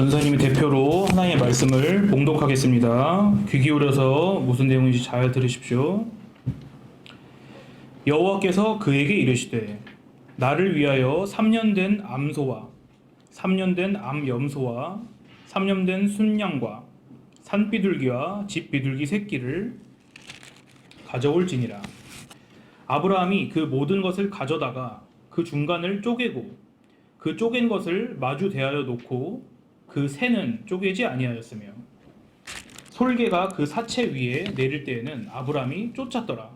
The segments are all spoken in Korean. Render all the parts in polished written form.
전사님의 대표로 하나님의 말씀을 봉독하겠습니다. 귀 기울여서 무슨 내용인지 잘 들으십시오. 여호와께서 그에게 이르시되 나를 위하여 3년 된 암소와 3년 된 암염소와 3년 된 순양과 산비둘기와 집비둘기 새끼를 가져올지니라. 아브라함이 그 모든 것을 가져다가 그 중간을 쪼개고 그 쪼갠 것을 마주 대하여 놓고 그 새는 쪼개지 아니하였으며 솔개가 그 사체 위에 내릴 때에는 아브라함이 쫓았더라.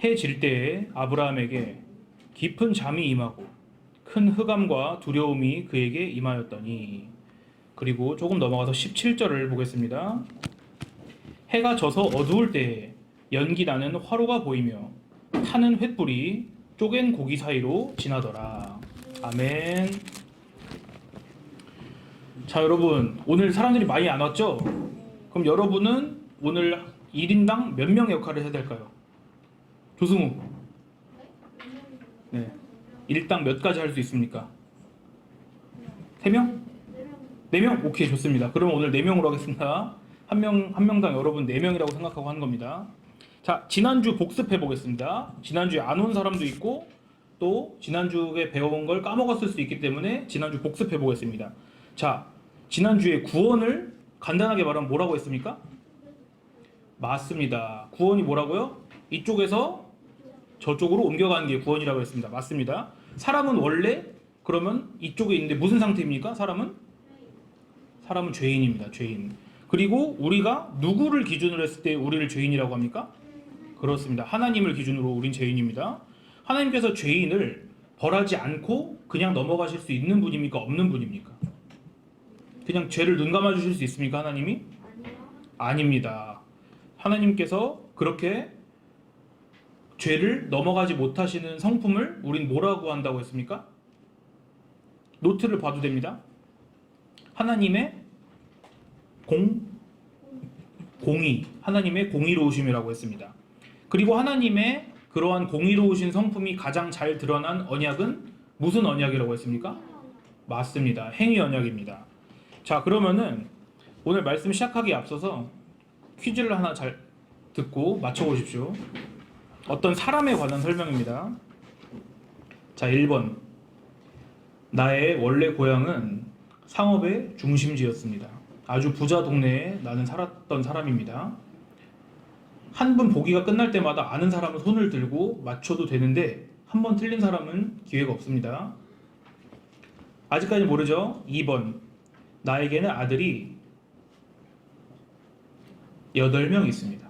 해 질 때에 아브라함에게 깊은 잠이 임하고 큰 흑암과 두려움이 그에게 임하였더니. 그리고 조금 넘어가서 17절을 보겠습니다. 해가 져서 어두울 때에 연기 나는 화로가 보이며 타는 횃불이 쪼갠 고기 사이로 지나더라. 아멘. 자, 여러분, 오늘 사람들이 많이 안 왔죠? 그럼 여러분은 오늘 1인당 몇 명의 역할을 해야 될까요? 조승우. 네. 일당 몇 가지 할 수 있습니까? 3명? 4명? 오케이, 좋습니다. 그러면 오늘 4명으로 하겠습니다. 한 명당 여러분 4명이라고 생각하고 하는 겁니다. 자, 지난주 복습해 보겠습니다. 지난주에 안 온 사람도 있고 또 지난주에 배워온 걸 까먹었을 수도 있기 때문에 지난주 복습해 보겠습니다. 자, 지난주에 구원을 간단하게 말하면 뭐라고 했습니까? 맞습니다. 구원이 뭐라고요? 이쪽에서 저쪽으로 옮겨가는 게 구원이라고 했습니다. 맞습니다. 사람은 원래 그러면 이쪽에 있는데 무슨 상태입니까? 사람은 죄인입니다. 죄인. 그리고 우리가 누구를 기준으로 했을 때 우리를 죄인이라고 합니까? 그렇습니다. 하나님을 기준으로 우린 죄인입니다. 하나님께서 죄인을 벌하지 않고 그냥 넘어가실 수 있는 분입니까? 없는 분입니까? 그냥 죄를 눈 감아 주실 수 있습니까? 하나님이? 아닙니다. 하나님께서 그렇게 죄를 넘어가지 못하시는 성품을 우린 뭐라고 한다고 했습니까? 노트를 봐도 됩니다. 하나님의 공의, 하나님의 공의로우심이라고 했습니다. 그리고 하나님의 그러한 공의로우신 성품이 가장 잘 드러난 언약은 무슨 언약이라고 했습니까? 맞습니다. 행위 언약입니다. 자, 그러면은 오늘 말씀 시작하기에 앞서서 퀴즈를 하나 잘 듣고 맞춰보십시오. 어떤 사람에 관한 설명입니다. 자, 1번. 나의 원래 고향은 상업의 중심지였습니다. 아주 부자 동네에 나는 살았던 사람입니다. 한 번 보기가 끝날 때마다 아는 사람은 손을 들고 맞춰도 되는데 한 번 틀린 사람은 기회가 없습니다. 아직까지 모르죠? 2번. 나에게는 아들이 8명 있습니다.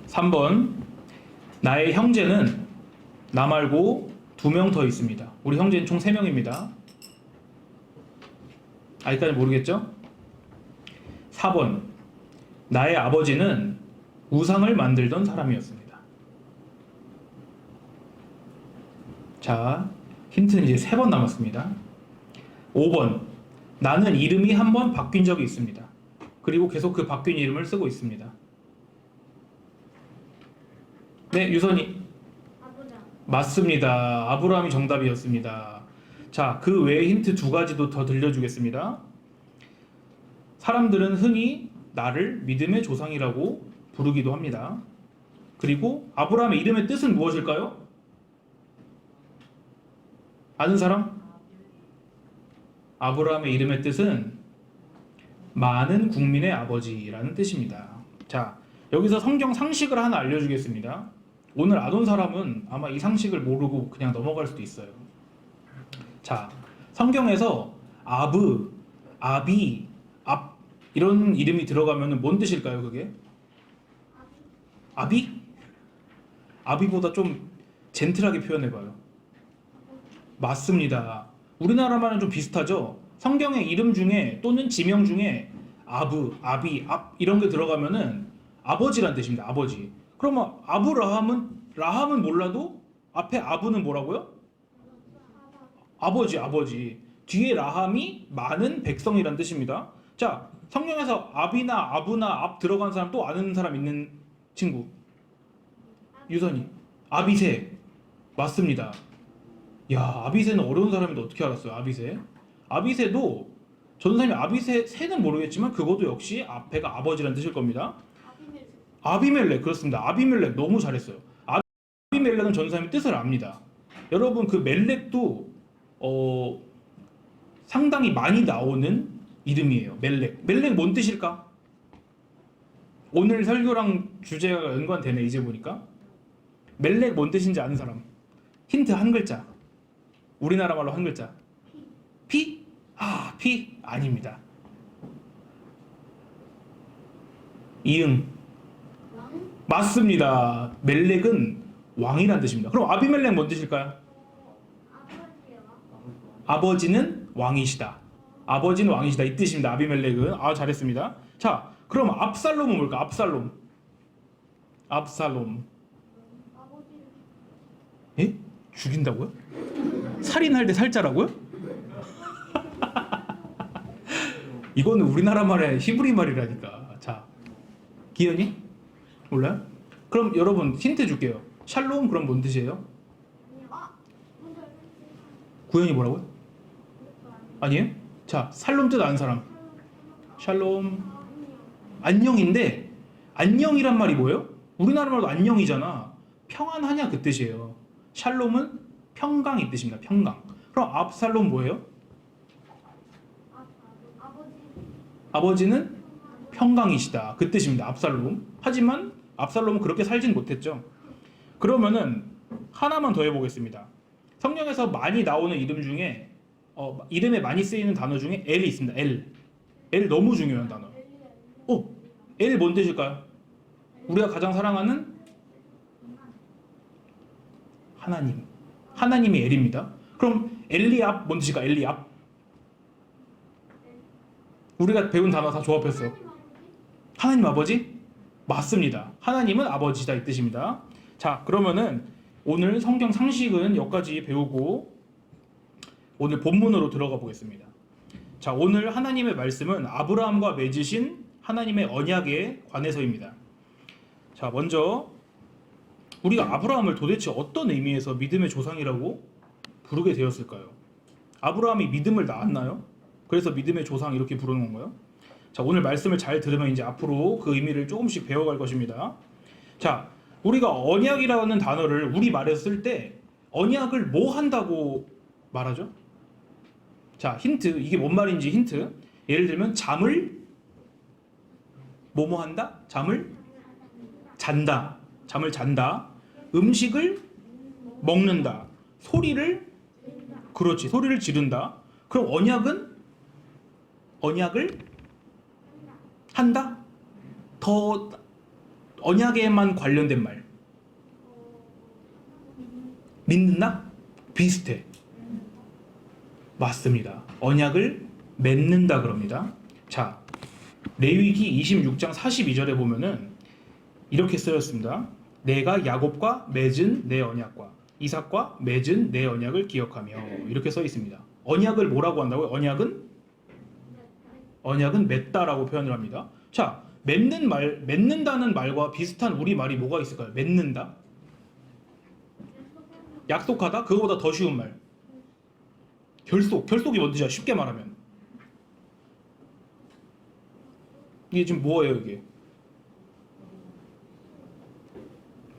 3번. 나의 형제는 나 말고 2명 더 있습니다. 우리 형제는 총 3명입니다. 아직까지 모르겠죠? 4번. 나의 아버지는 우상을 만들던 사람이었습니다. 자, 힌트는 이제 3번 남았습니다. 5번. 나는 이름이 한 번 바뀐 적이 있습니다. 그리고 계속 그 바뀐 이름을 쓰고 있습니다. 네, 유선이. 맞습니다. 아브라함이 정답이었습니다. 자, 그 외에 힌트 2가지도 더 들려주겠습니다. 사람들은 흔히 나를 믿음의 조상이라고 부르기도 합니다. 그리고 아브라함의 이름의 뜻은 무엇일까요? 아는 사람? 아브라함의 이름의 뜻은 많은 국민의 아버지라는 뜻입니다. 자, 여기서 성경 상식을 하나 알려주겠습니다. 오늘 안 온 사람은 아마 이 상식을 모르고 그냥 넘어갈 수도 있어요. 자, 성경에서 아브, 아비, 압 이런 이름이 들어가면 뭔 뜻일까요? 그게? 아비? 아비보다 좀 젠틀하게 표현해봐요. 맞습니다. 우리나라만은 좀 비슷하죠? 성경의 이름 중에 또는 지명 중에 아브, 아비, 압 이런 게 들어가면은 아버지란 뜻입니다. 아버지. 그러면 라함은 몰라도 앞에 아브는 뭐라고요? 아버지. 뒤에 라함이 많은 백성이란 뜻입니다. 자, 성경에서 아비나 아브나 압 들어간 사람 또 아는 사람 있는 친구? 유선이. 아비새. 맞습니다. 야, 아비새는 어려운 사람인데 어떻게 알았어요? 아비새? 아비새도 전도사님 아비새 새는 모르겠지만 그것도 역시 앞에가 아버지라는 뜻일 겁니다. 아비멜렉 그렇습니다. 아비멜렉 너무 잘했어요. 아비멜렉은 전도사님이 뜻을 압니다. 여러분 그 멜렉도 상당히 많이 나오는 이름이에요. 멜렉. 멜렉 뭔 뜻일까? 오늘 설교랑 주제가 연관되네 이제 보니까. 멜렉 뭔 뜻인지 아는 사람? 힌트 한 글자. 우리나라 말로 한 글자. 피? 아, 피? 아닙니다. 이응. 맞습니다. 멜렉은 왕이란 뜻입니다. 그럼 아비멜렉 뭔 뜻일까요? 아버지는 왕이시다. 아버지는 왕이시다 이 뜻입니다. 아비멜렉은. 아, 잘했습니다. 자, 그럼 압살롬은 뭘까? 압살롬. 압살롬. 예? 죽인다고요? 살인할 때 살자라고요? 이거는 우리나라 말의 히브리 말이라니까. 자, 기현이? 몰라요? 그럼 여러분 힌트 줄게요. 샬롬 그럼 뭔 뜻이에요? 구현이 뭐라고요? 아니에요? 자, 살롬 뜻 아는 사람. 샬롬. 안녕인데 안녕이란 말이 뭐예요? 우리나라 말도 안녕이잖아. 평안하냐 그 뜻이에요. 샬롬은 평강 이 뜻입니다. 평강. 그럼 압살롬 뭐예요? 아버지는 평강이시다 그 뜻입니다. 압살롬. 하지만 압살롬은 그렇게 살진 못했죠. 그러면은 하나만 더 해보겠습니다. 성경에서 많이 나오는 이름 중에 이름에 많이 쓰이는 단어 중에 L이 있습니다. L 너무 중요한 단어. L 뭔 뜻일까요? 우리가 가장 사랑하는 하나님. 하나님이 L입니다. 그럼 엘리압 뭔 뜻일까? 엘리압. 우리가 배운 단어 다 조합했어요. 하나님 아버지? 맞습니다. 하나님은 아버지다 이 뜻입니다. 자, 그러면은 오늘 성경 상식은 여기까지 배우고 오늘 본문으로 들어가 보겠습니다. 자, 오늘 하나님의 말씀은 아브라함과 맺으신 하나님의 언약에 관해서입니다. 자, 먼저 우리가 아브라함을 도대체 어떤 의미에서 믿음의 조상이라고 부르게 되었을까요? 아브라함이 믿음을 낳았나요? 그래서 믿음의 조상 이렇게 부르는 건가요? 자, 오늘 말씀을 잘 들으면 이제 앞으로 그 의미를 조금씩 배워갈 것입니다. 자, 우리가 언약이라는 단어를 우리말에서 쓸 때 언약을 뭐 한다고 말하죠? 자, 힌트. 이게 뭔 말인지 힌트. 예를 들면 잠을 뭐뭐 한다? 잠을 잔다. 잠을 잔다. 음식을 먹는다. 그렇지. 소리를 지른다. 그럼 언약을 한다? 더 언약에만 관련된 말. 믿는다? 비슷해. 맞습니다. 언약을 맺는다 그럽니다. 자, 레위기 26장 42절에 보면은 이렇게 쓰였습니다. 내가 야곱과 맺은 내 언약과 이삭과 맺은 내 언약을 기억하며 이렇게 써 있습니다. 언약을 뭐라고 한다고요? 언약은 맺다라고 표현을 합니다. 자, 맺는다는 말과 비슷한 우리 말이 뭐가 있을까요? 맺는다? 약속하다? 그거보다 더 쉬운 말. 결속이 뭔지 쉽게 말하면. 이게 지금 뭐예요, 이게?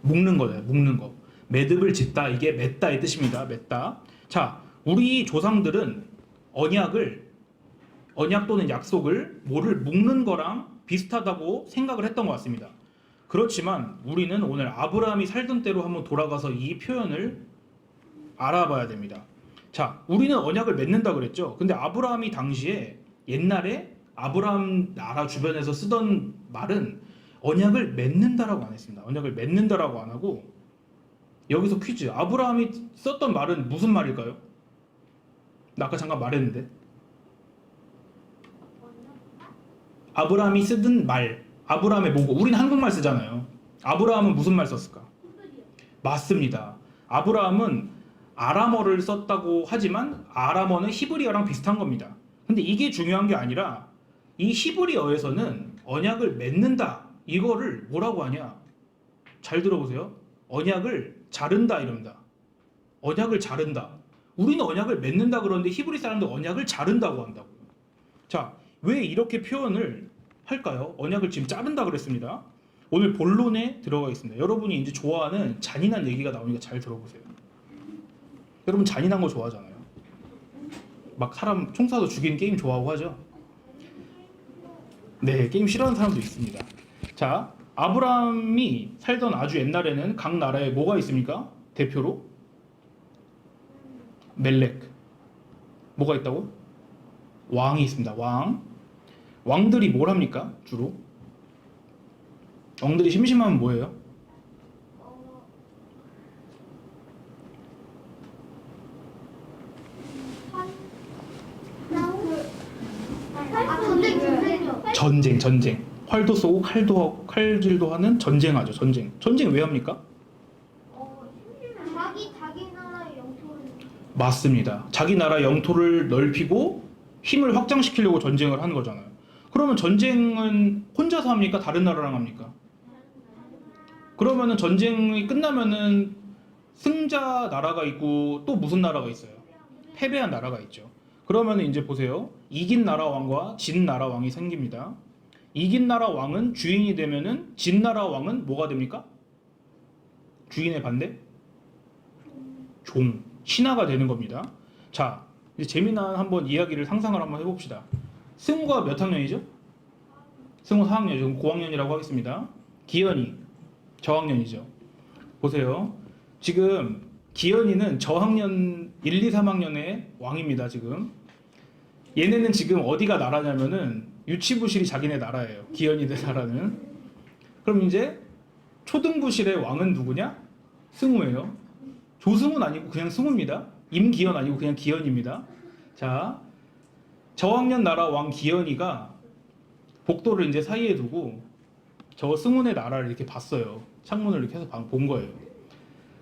묶는 거예요, 묶는 거. 매듭을 짓다, 이게 맺다의 뜻입니다. 맺다. 자, 우리 조상들은 언약 또는 약속을 뭐를 묶는 거랑 비슷하다고 생각을 했던 것 같습니다. 그렇지만 우리는 오늘 아브라함이 살던 때로 한번 돌아가서 이 표현을 알아봐야 됩니다. 자, 우리는 언약을 맺는다 그랬죠. 근데 아브라함이 당시에 옛날에 아브라함 나라 주변에서 쓰던 말은 언약을 맺는다라고 안 했습니다. 언약을 맺는다라고 안 하고 여기서 퀴즈. 아브라함이 썼던 말은 무슨 말일까요? 나 아까 잠깐 말했는데. 아브라함이 쓰던 말. 아브라함의 모국. 우리는 한국말 쓰잖아요. 아브라함은 무슨 말 썼을까? 맞습니다. 아브라함은 아람어를 썼다고 하지만 아람어는 히브리어랑 비슷한 겁니다. 근데 이게 중요한 게 아니라 이 히브리어에서는 언약을 맺는다 이거를 뭐라고 하냐? 잘 들어보세요. 언약을 자른다 이럽니다. 언약을 자른다. 우리는 언약을 맺는다 그러는데 히브리 사람들 언약을 자른다고 한다고요. 자, 왜 이렇게 표현을 할까요? 언약을 지금 자른다 그랬습니다. 오늘 본론에 들어가 있습니다. 여러분이 이제 좋아하는 잔인한 얘기가 나오니까 잘 들어보세요. 여러분 잔인한 거 좋아하잖아요. 막 사람 총 쏴서 죽이는 게임 좋아하고 하죠. 네, 게임 싫어하는 사람도 있습니다. 자, 아브라함이 살던 아주 옛날에는 각 나라에 뭐가 있습니까? 대표로 멜렉. 뭐가 있다고? 왕이 있습니다. 왕들이 뭘 합니까? 주로 왕들이 심심하면 뭐예요? 전쟁. 활도 쏘고 칼질도 하는 전쟁하죠. 전쟁 왜 합니까? 자기 나라의 영토를. 맞습니다. 자기 나라 영토를 넓히고 힘을 확장시키려고 전쟁을 하는 거잖아요. 그러면 전쟁은 혼자서 합니까? 다른 나라랑 합니까? 그러면은 전쟁이 끝나면은 승자 나라가 있고 또 무슨 나라가 있어요? 패배한 나라가 있죠. 그러면은 이제 보세요. 이긴 나라 왕과 진 나라 왕이 생깁니다. 이긴 나라 왕은 주인이 되면은 진 나라 왕은 뭐가 됩니까? 주인의 반대? 종, 신하가 되는 겁니다. 자, 이제 재미난 한번 이야기를 상상을 한번 해봅시다. 승우가 몇 학년이죠? 승우 4학년이죠. 그럼 고학년이라고 하겠습니다. 기현이 저학년이죠. 보세요. 지금 기현이는 저학년 1, 2, 3학년의 왕입니다. 지금 얘네는 지금 어디가 나라냐면은 유치부실이 자기네 나라예요. 기현이들 나라는. 그럼 이제 초등부실의 왕은 누구냐? 승우예요. 조승우는 아니고 그냥 승우입니다. 임기현 아니고 그냥 기현입니다. 자, 저학년 나라 왕 기현이가 복도를 이제 사이에 두고 저 승훈의 나라를 이렇게 봤어요. 창문을 이렇게 해서 본 거예요.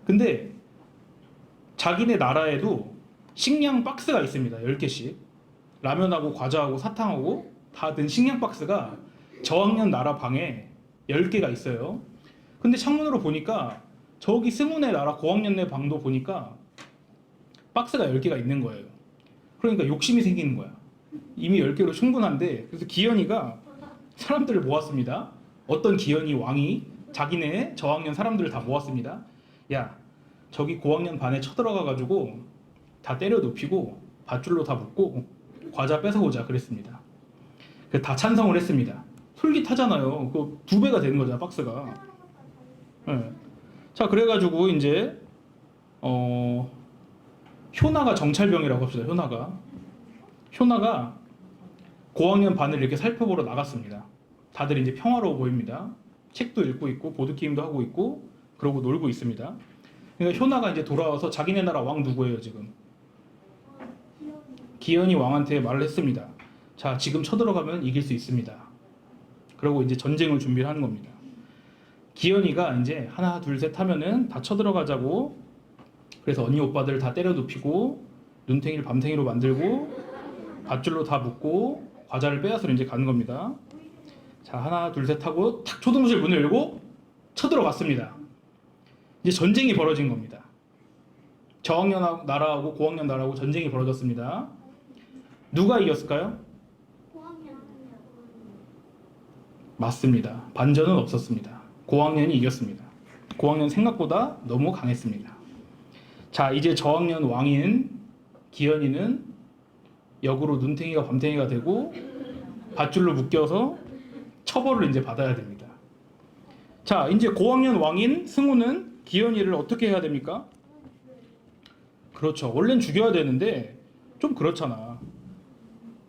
근데 자기네 나라에도 식량 박스가 있습니다. 10개씩. 라면하고 과자하고 사탕하고 다 든 식량 박스가 저학년 나라 방에 10개가 있어요. 근데 창문으로 보니까 저기 승훈의 나라 고학년의 방도 보니까 박스가 10개가 있는 거예요. 그러니까 욕심이 생기는 거야. 이미 10개로 충분한데. 그래서 기현이가 사람들을 모았습니다. 어떤 기현이 왕이 자기네 저학년 사람들을 다 모았습니다. 야, 저기 고학년 반에 쳐들어가가지고 다 때려 눕히고 밧줄로 다 묶고 과자 뺏어오자 그랬습니다. 그래서 다 찬성을 했습니다. 솔깃하잖아요. 그 2배가 되는 거잖아, 박스가. 네. 자, 그래가지고 이제 효나가 정찰병이라고 합시다. 효나가 고학년 반을 이렇게 살펴보러 나갔습니다. 다들 이제 평화로워 보입니다. 책도 읽고 있고 보드게임도 하고 있고 그러고 놀고 있습니다. 그러니까 효나가 이제 돌아와서 자기네 나라 왕 누구예요 지금? 기현이 왕한테 말을 했습니다. 자, 지금 쳐들어가면 이길 수 있습니다. 그러고 이제 전쟁을 준비를 하는 겁니다. 기현이가 이제 하나 둘 셋 하면은 다 쳐들어가자고. 그래서 언니 오빠들 다 때려 눕히고 눈탱이를 밤탱이로 만들고 밧줄로 다 묶고 과자를 빼앗으러 이제 가는 겁니다. 자, 하나 둘 셋 하고 탁 초등부실 문을 열고 쳐들어갔습니다. 이제 전쟁이 벌어진 겁니다. 저학년 나라하고 고학년 나라하고 전쟁이 벌어졌습니다. 누가 이겼을까요? 맞습니다. 반전은 없었습니다. 고학년이 이겼습니다. 고학년 생각보다 너무 강했습니다. 자, 이제 저학년 왕인 기현이는 역으로 눈탱이가 밤탱이가 되고 밧줄로 묶여서 처벌을 이제 받아야 됩니다. 자, 이제 고학년 왕인 승우는 기현이를 어떻게 해야 됩니까? 그렇죠. 원래는 죽여야 되는데 좀 그렇잖아.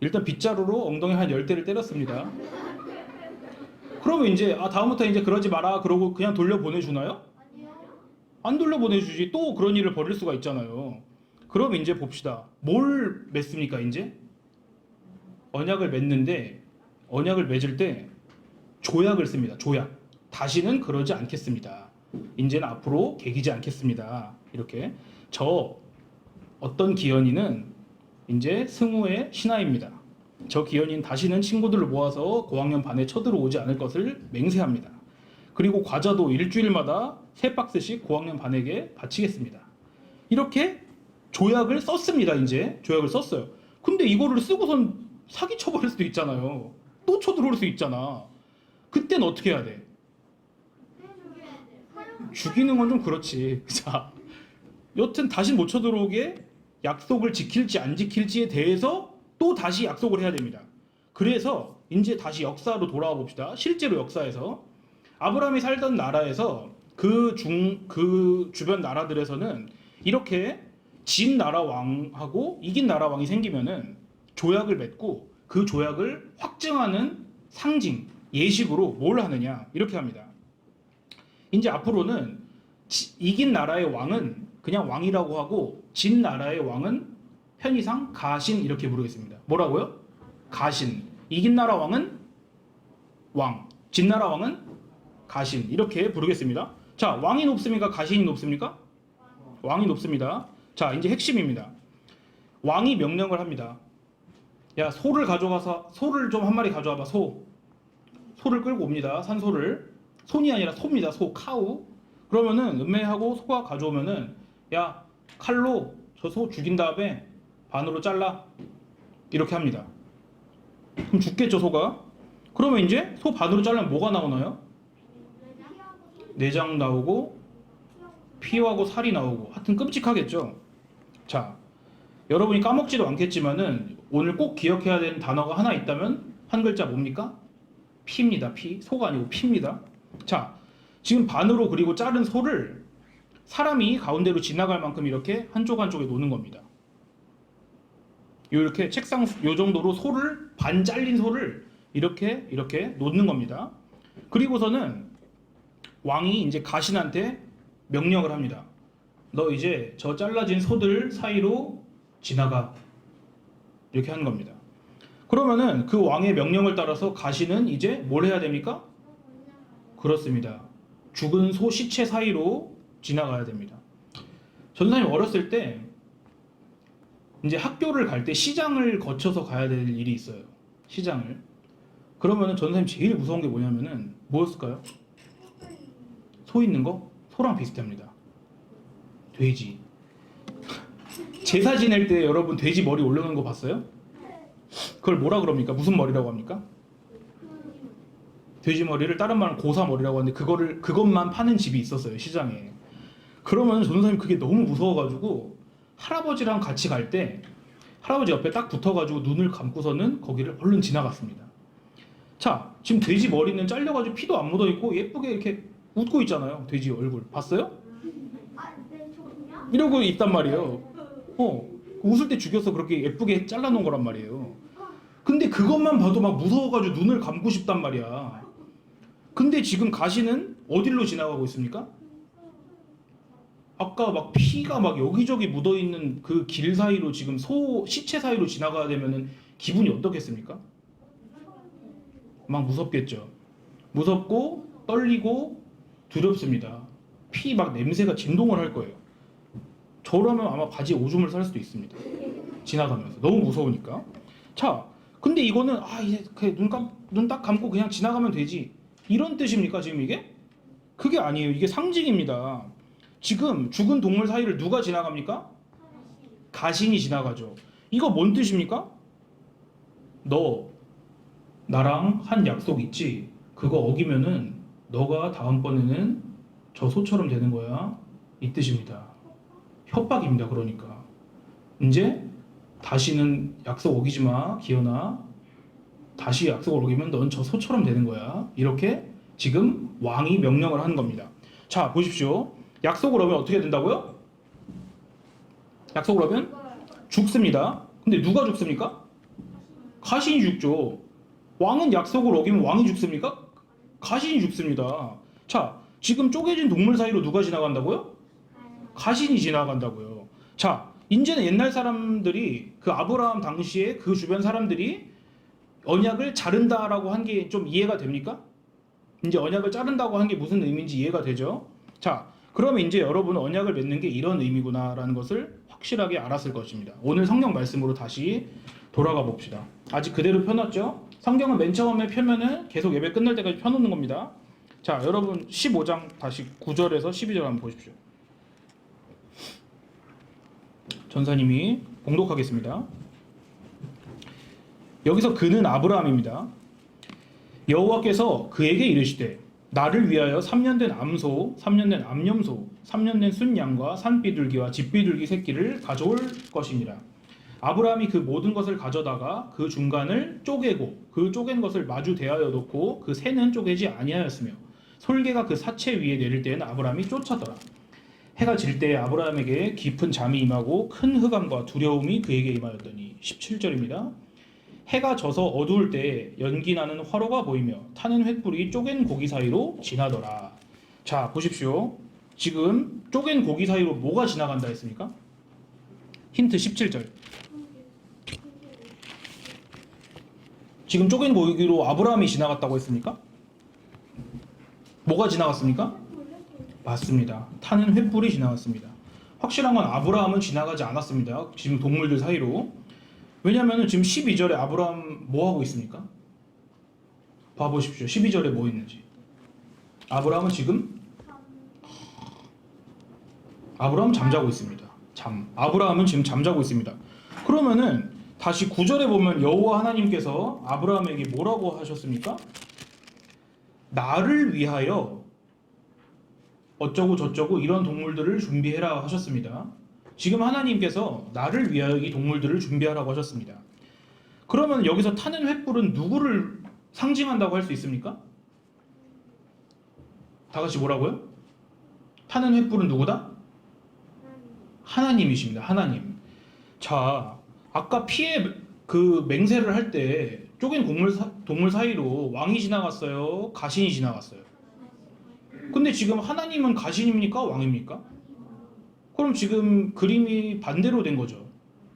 일단 빗자루로 엉덩이 한 10대를 때렸습니다. 그러면 이제 다음부터 이제 그러지 마라 그러고 그냥 돌려보내주나요? 안 돌려보내주지. 또 그런 일을 벌일 수가 있잖아요. 그럼 이제 봅시다. 뭘 맺습니까 이제? 언약을 맺는데 언약을 맺을 때 조약을 씁니다. 조약. 다시는 그러지 않겠습니다. 이제는 앞으로 개기지 않겠습니다. 이렇게. 저 어떤 기현이는 이제 승우의 신하입니다. 저 기현이는 다시는 친구들을 모아서 고학년 반에 쳐들어오지 않을 것을 맹세합니다. 그리고 과자도 일주일마다 3박스씩 고학년 반에게 바치겠습니다. 이렇게 조약을 썼습니다. 이제 조약을 썼어요. 근데 이거를 쓰고선 사기 쳐버릴 수도 있잖아요. 또 쳐들어올 수 있잖아. 그땐 어떻게 해야 돼? 죽이는 건 좀 그렇지. 자, 여튼 다시 못 쳐들어오게 약속을 지킬지 안 지킬지에 대해서 또 다시 약속을 해야 됩니다. 그래서 이제 다시 역사로 돌아와 봅시다. 실제로 역사에서 아브라함이 살던 나라에서 그 주변 나라들에서는 이렇게 진 나라 왕하고 이긴 나라 왕이 생기면은 조약을 맺고 그 조약을 확증하는 상징, 예식으로 뭘 하느냐 이렇게 합니다. 이제 앞으로는 이긴 나라의 왕은 그냥 왕이라고 하고 진 나라의 왕은 편의상 가신 이렇게 부르겠습니다. 뭐라고요? 가신. 이긴 나라 왕은 왕, 진 나라 왕은 가신 이렇게 부르겠습니다. 자, 왕이 높습니까? 가신이 높습니까? 왕이 높습니다. 자, 이제 핵심입니다. 왕이 명령을 합니다. 야, 소를 가져가서 소를 좀 한 마리 가져와봐. 소를 끌고 옵니다. 산소를. 손이 아니라 소입니다. 소, 카우. 그러면은 음매하고 소가 가져오면은 야, 칼로 저 소 죽인 다음에 반으로 잘라. 이렇게 합니다. 그럼 죽겠죠, 소가? 그러면 이제 소 반으로 자르면 뭐가 나오나요? 내장 나오고 피하고 살이 나오고 하여튼 끔찍하겠죠. 자, 여러분이 까먹지도 않겠지만은 오늘 꼭 기억해야 되는 단어가 하나 있다면 한 글자 뭡니까? 피입니다. 피. 소가 아니고 피입니다. 자, 지금 반으로 그리고 자른 소를 사람이 가운데로 지나갈 만큼 이렇게 한쪽 한쪽에 놓는 겁니다. 이렇게 책상 요 정도로 소를 반 잘린 소를 이렇게 놓는 겁니다. 그리고서는 왕이 이제 가신한테 명령을 합니다. 너 이제 저 잘라진 소들 사이로 지나가. 이렇게 하는 겁니다. 그러면은 그 왕의 명령을 따라서 가신은 이제 뭘 해야 됩니까? 그렇습니다. 죽은 소 시체 사이로 지나가야 됩니다. 전사님 어렸을 때 이제 학교를 갈 때 시장을 거쳐서 가야 될 일이 있어요. 시장을. 그러면은 전사님 제일 무서운 게 뭐냐면은 뭐였을까요? 소 있는 거? 소랑 비슷합니다. 돼지. 제사 지낼 때 여러분 돼지 머리 올려놓은 거 봤어요? 그걸 뭐라 그럽니까? 무슨 머리라고 합니까? 돼지 머리를 다른 말은 고사 머리라고 하는데 그것만 파는 집이 있었어요, 시장에. 그러면 전도사님 그게 너무 무서워가지고 할아버지랑 같이 갈 때 할아버지 옆에 딱 붙어가지고 눈을 감고서는 거기를 얼른 지나갔습니다. 자, 지금 돼지 머리는 잘려가지고 피도 안 묻어있고 예쁘게 이렇게 웃고 있잖아요. 돼지 얼굴 봤어요? 이러고 있단 말이에요. 웃을 때 죽여서 그렇게 예쁘게 잘라놓은 거란 말이에요. 근데 그것만 봐도 막 무서워가지고 눈을 감고 싶단 말이야. 근데 지금 가시는 어디로 지나가고 있습니까? 아까 막 피가 막 여기저기 묻어있는 그 길 사이로 지금 소 시체 사이로 지나가야 되면은 기분이 어떻겠습니까? 막 무섭겠죠. 무섭고 떨리고 두렵습니다. 피 막 냄새가 진동을 할 거예요. 저라면 아마 바지에 오줌을 쌀 수도 있습니다. 지나가면서 너무 무서우니까. 자, 근데 이거는 이제 눈 딱 감고 그냥 지나가면 되지 이런 뜻입니까 지금 이게? 그게 아니에요. 이게 상징입니다. 지금 죽은 동물 사이를 누가 지나갑니까? 가신이 지나가죠. 이거 뭔 뜻입니까? 너 나랑 한 약속 있지? 그거 어기면은 너가 다음번에는 저 소처럼 되는 거야. 이 뜻입니다. 협박입니다. 그러니까 이제 다시는 약속 어기지 마, 기현아. 다시 약속을 어기면 넌 저 소처럼 되는 거야. 이렇게 지금 왕이 명령을 하는 겁니다. 자, 보십시오. 약속을 어기면 어떻게 된다고요? 약속을 어기면 죽습니다. 근데 누가 죽습니까? 가신이 죽죠. 왕은 약속을 어기면 왕이 죽습니까? 가신이 죽습니다. 자, 지금 쪼개진 동물 사이로 누가 지나간다고요? 가신이 지나간다고요. 자, 이제는 옛날 사람들이 그 아브라함 당시에 그 주변 사람들이 언약을 자른다라고 한 게 좀 이해가 됩니까? 이제 언약을 자른다고 한 게 무슨 의미인지 이해가 되죠? 자, 그러면 이제 여러분은 언약을 맺는 게 이런 의미구나라는 것을 확실하게 알았을 것입니다. 오늘 성경 말씀으로 다시 돌아가 봅시다. 아직 그대로 펴놨죠? 성경은 맨 처음에 펴면은 계속 예배 끝날 때까지 펴놓는 겁니다. 자, 여러분 15장 다시 9절에서 12절 한번 보십시오. 전사님이 봉독하겠습니다. 여기서 그는 아브라함입니다. 여호와께서 그에게 이르시되 나를 위하여 3년 된 암소, 3년 된 암염소, 3년 된 순양과 산비둘기와 집비둘기 새끼를 가져올 것이니라. 아브라함이 그 모든 것을 가져다가 그 중간을 쪼개고 그 쪼갠 것을 마주 대하여 놓고 그 새는 쪼개지 아니하였으며 솔개가 그 사체 위에 내릴 때에는 아브라함이 쫓았더라. 해가 질 때에 아브라함에게 깊은 잠이 임하고 큰 흑암과 두려움이 그에게 임하였더니 17절입니다. 해가 져서 어두울 때에 연기 나는 화로가 보이며 타는 횃불이 쪼갠 고기 사이로 지나더라. 자, 보십시오. 지금 쪼갠 고기 사이로 뭐가 지나간다 했습니까? 힌트 17절. 지금 쪼갠 고기로 아브라함이 지나갔다고 했습니까? 뭐가 지나갔습니까? 맞습니다. 타는 횃불이 지나갔습니다. 확실한 건 아브라함은 지나가지 않았습니다. 지금 동물들 사이로. 왜냐하면 지금 12절에 아브라함 뭐 하고 있습니까? 봐보십시오. 12절에 뭐 있는지. 아브라함은 지금 아브라함 잠자고 있습니다. 아브라함은 지금 잠자고 있습니다. 그러면은 다시 9절에 보면 여호와 하나님께서 아브라함에게 뭐라고 하셨습니까? 나를 위하여 어쩌고 저쩌고 이런 동물들을 준비해라 하셨습니다. 지금 하나님께서 나를 위하여 이 동물들을 준비하라고 하셨습니다. 그러면 여기서 타는 횃불은 누구를 상징한다고 할 수 있습니까? 다 같이 뭐라고요? 타는 횃불은 누구다? 하나님이십니다. 하나님. 자, 아까 피해 그 맹세를 할 때 쪼갠 동물 사이로 왕이 지나갔어요? 가신이 지나갔어요? 근데 지금 하나님은 가신입니까? 왕입니까? 그럼 지금 그림이 반대로 된 거죠.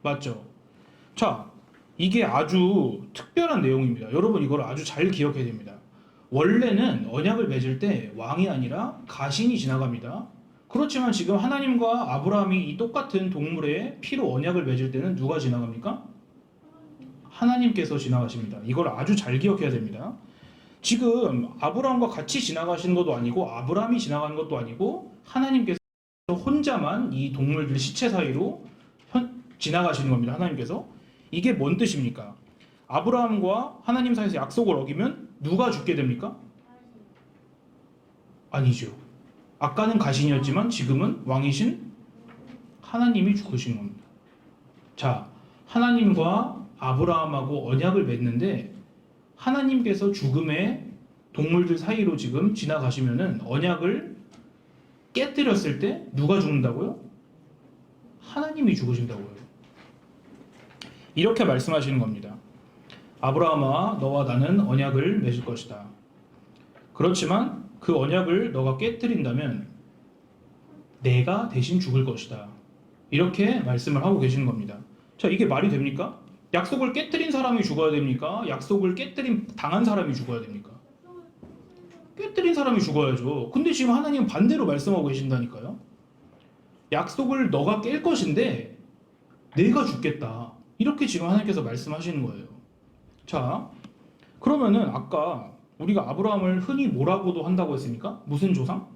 맞죠? 자, 이게 아주 특별한 내용입니다. 여러분 이걸 아주 잘 기억해야 됩니다. 원래는 언약을 맺을 때 왕이 아니라 가신이 지나갑니다. 그렇지만 지금 하나님과 아브라함이 이 똑같은 동물의 피로 언약을 맺을 때는 누가 지나갑니까? 하나님께서 지나가십니다. 이걸 아주 잘 기억해야 됩니다. 지금 아브라함과 같이 지나가시는 것도 아니고 아브라함이 지나가는 것도 아니고 하나님께서 혼자만 이 동물들 시체 사이로 지나가시는 겁니다. 하나님께서. 이게 뭔 뜻입니까? 아브라함과 하나님 사이에서 약속을 어기면 누가 죽게 됩니까? 아니죠. 아까는 가신이었지만 지금은 왕이신 하나님이 죽으신 겁니다. 자, 하나님과 아브라함하고 언약을 맺는데 하나님께서 죽음의 동물들 사이로 지금 지나가시면은 언약을 깨뜨렸을 때 누가 죽는다고요? 하나님이 죽으신다고요. 이렇게 말씀하시는 겁니다. 아브라함아, 너와 나는 언약을 맺을 것이다. 그렇지만 그 언약을 너가 깨뜨린다면 내가 대신 죽을 것이다. 이렇게 말씀을 하고 계시는 겁니다. 자, 이게 말이 됩니까? 약속을 깨뜨린 사람이 죽어야 됩니까? 약속을 당한 사람이 죽어야 됩니까? 깨뜨린 사람이 죽어야죠. 근데 지금 하나님은 반대로 말씀하고 계신다니까요. 약속을 너가 깰 것인데 내가 죽겠다. 이렇게 지금 하나님께서 말씀하시는 거예요. 자, 그러면은 아까 우리가 아브라함을 흔히 뭐라고도 한다고 했습니까? 무슨 조상?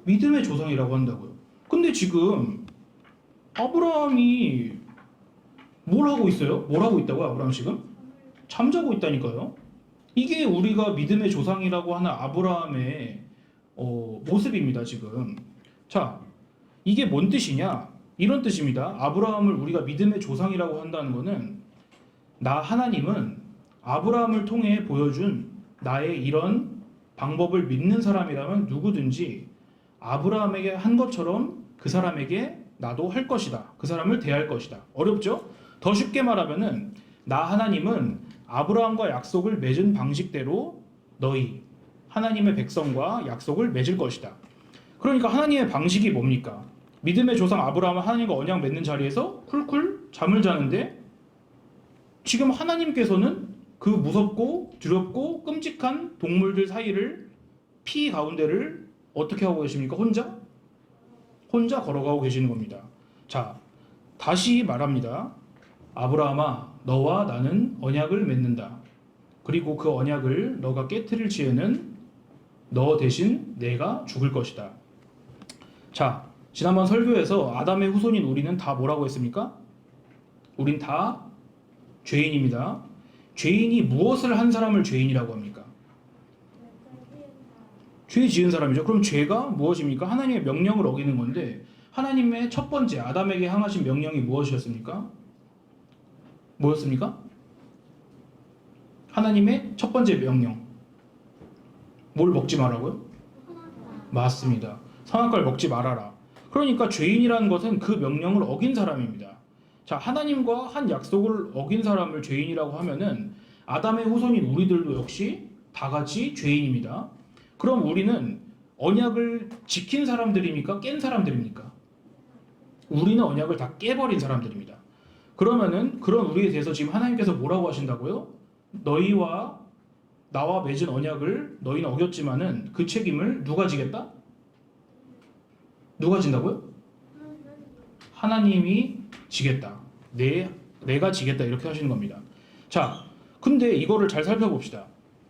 믿음의 조상이라고 한다고요. 근데 지금 아브라함이 뭘 하고 있어요? 뭘 하고 있다고요? 아브라함 지금? 잠자고 있다니까요. 이게 우리가 믿음의 조상이라고 하는 아브라함의 모습입니다. 지금. 자, 이게 뭔 뜻이냐? 이런 뜻입니다. 아브라함을 우리가 믿음의 조상이라고 한다는 것은 나 하나님은 아브라함을 통해 보여준 나의 이런 방법을 믿는 사람이라면 누구든지 아브라함에게 한 것처럼 그 사람에게 나도 할 것이다. 그 사람을 대할 것이다. 어렵죠? 더 쉽게 말하면은 나 하나님은 아브라함과 약속을 맺은 방식대로 너희 하나님의 백성과 약속을 맺을 것이다. 그러니까 하나님의 방식이 뭡니까? 믿음의 조상 아브라함은 하나님과 언약 맺는 자리에서 쿨쿨 잠을 자는데 지금 하나님께서는 그 무섭고 두렵고 끔찍한 동물들 사이를 피 가운데를 어떻게 하고 계십니까? 혼자 걸어가고 계시는 겁니다. 자, 다시 말합니다. 아브라함아, 너와 나는 언약을 맺는다. 그리고 그 언약을 너가 깨트릴 지에는 너 대신 내가 죽을 것이다. 자, 지난번 설교에서 아담의 후손인 우리는 다 뭐라고 했습니까? 우린 다 죄인입니다. 죄인이 무엇을 한 사람을 죄인이라고 합니까? 죄 지은 사람이죠. 그럼 죄가 무엇입니까? 하나님의 명령을 어기는 건데 하나님의 첫 번째 아담에게 향하신 명령이 무엇이었습니까? 뭐였습니까? 하나님의 첫 번째 명령. 뭘 먹지 말라고요? 맞습니다. 선악과를 먹지 말아라. 그러니까 죄인이라는 것은 그 명령을 어긴 사람입니다. 자, 하나님과 한 약속을 어긴 사람을 죄인이라고 하면은 아담의 후손인 우리들도 역시 다 같이 죄인입니다. 그럼 우리는 언약을 지킨 사람들입니까? 깬 사람들입니까? 우리는 언약을 다 깨버린 사람들입니다. 그러면은 그런 우리에 대해서 지금 하나님께서 뭐라고 하신다고요? 너희와 나와 맺은 언약을 너희는 어겼지만은 그 책임을 누가 지겠다? 누가 진다고요? 하나님이 지겠다. 내가 지겠다. 이렇게 하시는 겁니다. 자, 근데 이거를 잘 살펴봅시다.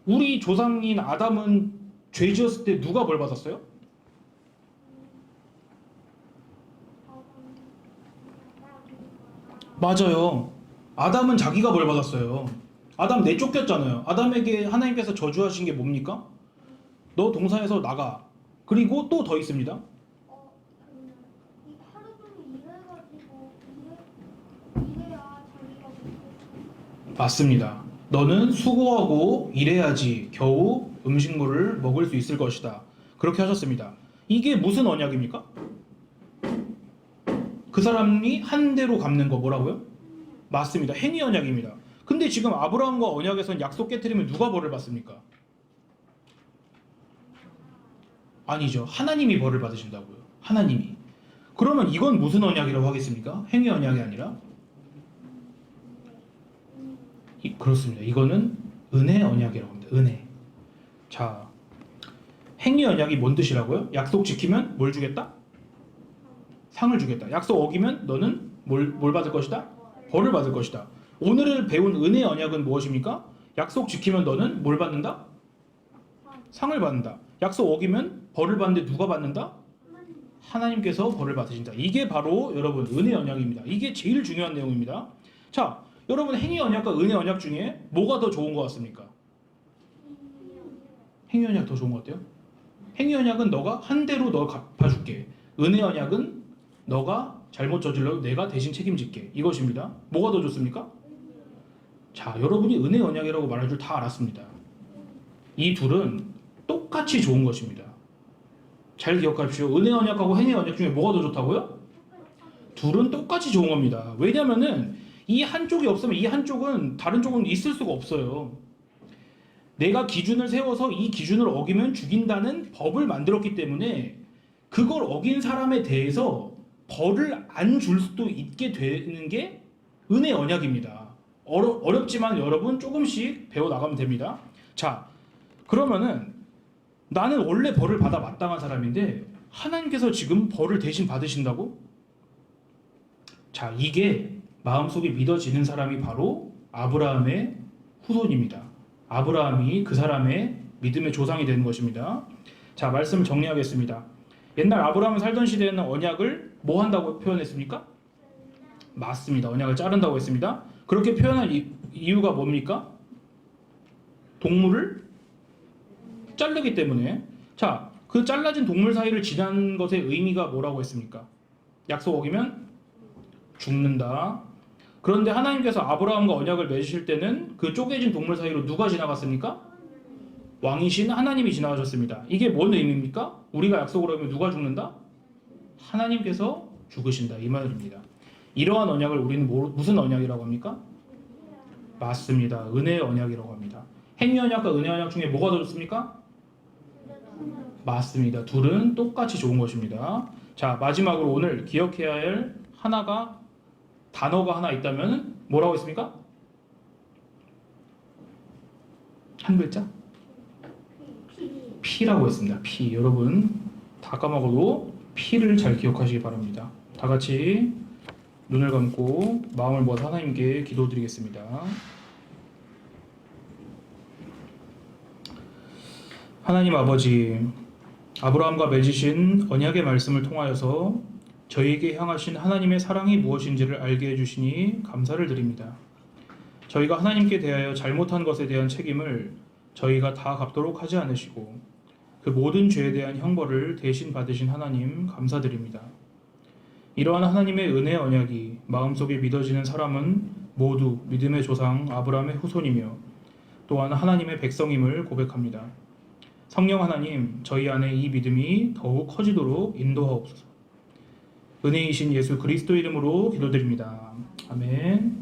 우리 조상인 아담은 죄 지었을 때 누가 벌 받았어요? 맞아요. 아담은 자기가 벌 받았어요. 아담 내쫓겼잖아요. 아담에게 하나님께서 저주하신 게 뭡니까? 너 동산에서 나가. 그리고 또 더 있습니다. 근데 이 하루 종일 일해가지고 이래야 자기가 먹고 맞습니다. 너는 수고하고 일해야지 겨우 음식물을 먹을 수 있을 것이다. 그렇게 하셨습니다. 이게 무슨 언약입니까? 그 사람이 한 대로 갚는 거 뭐라고요? 맞습니다. 행위 언약입니다. 근데 지금 아브라함과 언약에선 약속 깨트리면 누가 벌을 받습니까? 아니죠. 하나님이 벌을 받으신다고요. 하나님이. 그러면 이건 무슨 언약이라고 하겠습니까? 행위 언약이 아니라? 그렇습니다. 이거는 은혜 언약이라고 합니다. 은혜. 자, 행위 언약이 뭔 뜻이라고요? 약속 지키면 뭘 주겠다? 상을 주겠다. 약속 어기면 너는 뭘 받을 것이다? 벌을 받을 것이다. 오늘을 배운 은혜 언약은 무엇입니까? 약속 지키면 너는 뭘 받는다? 상을 받는다. 약속 어기면 벌을 받는데 누가 받는다? 하나님께서 벌을 받으신다. 이게 바로 여러분 은혜 언약입니다. 이게 제일 중요한 내용입니다. 자, 여러분 행위 언약과 은혜 언약 중에 뭐가 더 좋은 것 같습니까? 행위 언약 더 좋은 것 같아요? 행위 언약은 너가 한 대로 너 갚아줄게. 은혜 언약은 너가 잘못 저질러도 내가 대신 책임질게. 이것입니다. 뭐가 더 좋습니까? 자, 여러분이 은혜 언약이라고 말할 줄 다 알았습니다. 이 둘은 똑같이 좋은 것입니다. 잘 기억하십시오. 은혜 언약하고 행위 언약 중에 뭐가 더 좋다고요? 둘은 똑같이 좋은 겁니다. 왜냐면은 이 한쪽이 없으면 이 한쪽은 다른 쪽은 있을 수가 없어요. 내가 기준을 세워서 이 기준을 어기면 죽인다는 법을 만들었기 때문에 그걸 어긴 사람에 대해서 벌을 안 줄 수도 있게 되는 게 은혜 언약입니다. 어렵지만 여러분 조금씩 배워나가면 됩니다. 자, 그러면은 나는 원래 벌을 받아 마땅한 사람인데 하나님께서 지금 벌을 대신 받으신다고? 자, 이게 마음속에 믿어지는 사람이 바로 아브라함의 후손입니다. 아브라함이 그 사람의 믿음의 조상이 되는 것입니다. 자, 말씀 정리하겠습니다. 옛날 아브라함이 살던 시대에는 언약을 뭐 한다고 표현했습니까? 맞습니다. 언약을 자른다고 했습니다. 그렇게 표현한 이유가 뭡니까? 동물을 자르기 때문에. 자, 그 잘라진 동물 사이를 지난 것의 의미가 뭐라고 했습니까? 약속 어기면 죽는다. 그런데 하나님께서 아브라함과 언약을 맺으실 때는 그 쪼개진 동물 사이로 누가 지나갔습니까? 왕이신 하나님이 지나가셨습니다. 이게 뭔 의미입니까? 우리가 약속을 하면 누가 죽는다? 하나님께서 죽으신다. 이 말입니다. 이러한 언약을 우리는 무슨 언약이라고 합니까? 맞습니다. 은혜의 언약이라고 합니다. 행위 언약과 은혜 언약 중에 뭐가 더 좋습니까? 맞습니다. 둘은 똑같이 좋은 것입니다. 자, 마지막으로 오늘 기억해야 할 단어가 하나 있다면 뭐라고 했습니까? 한 글자? 피라고 했습니다. 피. 여러분 다 까먹어도 피를 잘 기억하시기 바랍니다. 다 같이 눈을 감고 마음을 모아서 하나님께 기도드리겠습니다. 하나님 아버지, 아브라함과 맺으신 언약의 말씀을 통하여서 저희에게 향하신 하나님의 사랑이 무엇인지를 알게 해주시니 감사를 드립니다. 저희가 하나님께 대하여 잘못한 것에 대한 책임을 저희가 다 갚도록 하지 않으시고 그 모든 죄에 대한 형벌을 대신 받으신 하나님 감사드립니다. 이러한 하나님의 은혜 언약이 마음속에 믿어지는 사람은 모두 믿음의 조상 아브라함의 후손이며 또한 하나님의 백성임을 고백합니다. 성령 하나님, 저희 안에 이 믿음이 더욱 커지도록 인도하옵소서. 은혜이신 예수 그리스도 이름으로 기도드립니다. 아멘.